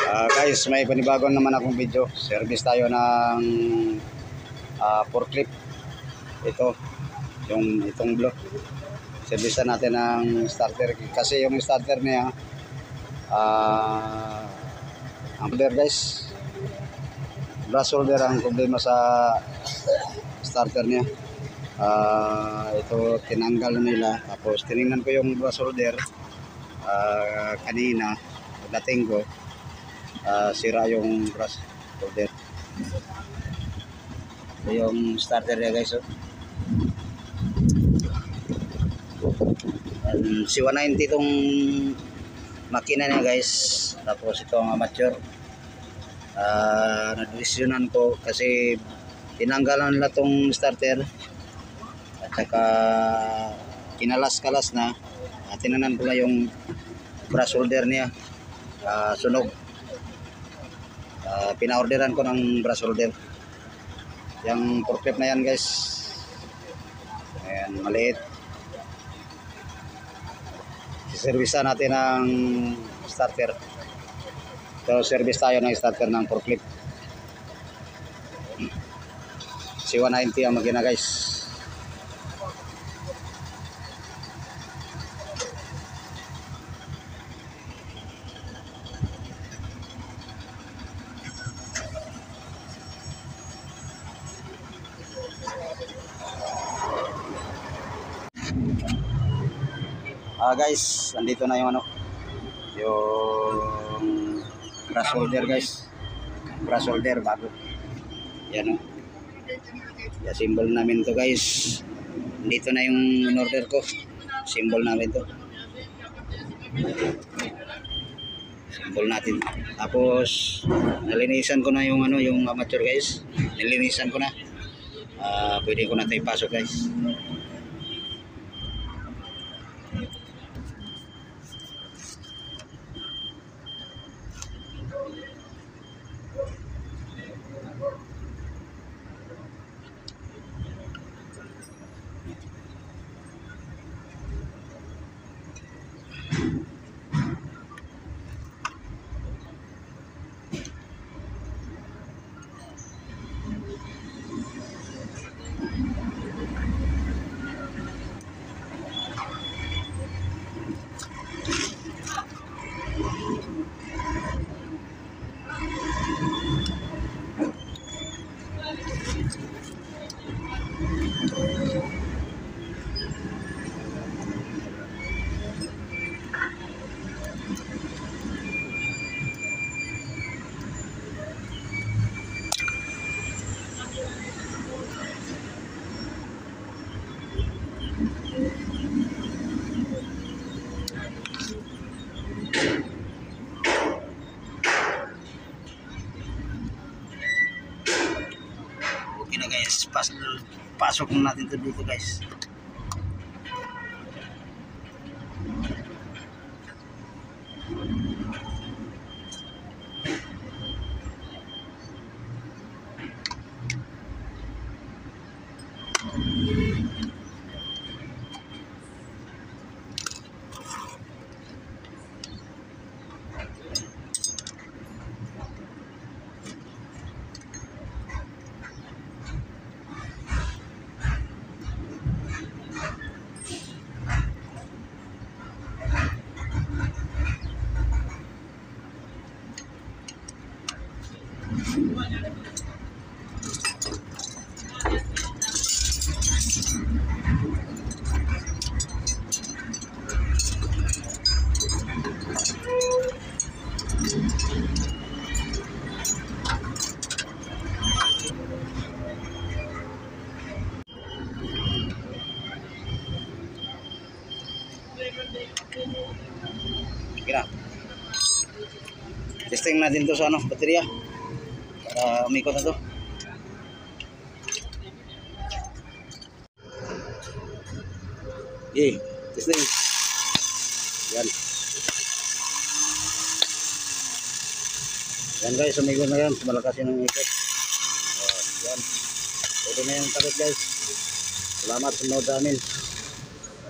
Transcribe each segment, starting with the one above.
Guys, may panibago naman akong video. Service tayo ng forklift. Ito, itong block. Service natin ng starter. Kasi yung starter niya, ang holder guys, brush holder ang problema sa starter niya. Ito tinanggal nila. Tapos tinignan ko yung brush holder kanina. Pagdating ko, sira yung brush holder. Ito yung starter niya guys. C190 itong makina niya guys. Tapos ito ang amateur. Nadesisyonan ko kasi tinanggalan nila tong starter at saka kinalas-kalas na. Tinanan ko na yung brush holder niya, sunog. Pina-orderan ko ng brush holder. Yung forklift na yan guys, ayan, maliit. Servisa natin ng starter. So service tayo ng starter ng forklift. C190 ang makina guys. Guys, andito na yung yung brush holder guys. Brush holder bago. Yan yung symbol namin to guys. Andito na yung order ko. Symbol namin to. Symbol natin. Tapos nalinisan ko na yung yung amateur guys. Nilinisan ko na. Pwede ko na 'to ipasok guys. Okay na guys, pasok natin ito dito guys. Kira. Testing natin to sa baterya. Para umikot na to. Testing. Yan. Yan guys, umikot na yan. Malakas yun ang ikot. Yan. Ito na yung takot guys. Salamat sa manood sa amin.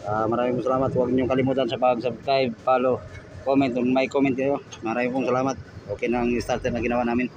Maraming salamat. Huwag niyong kalimutan sa pag-subscribe, follow, comment, may comment kayo. Maraming pong salamat. Okay na ang starter na ginawa namin.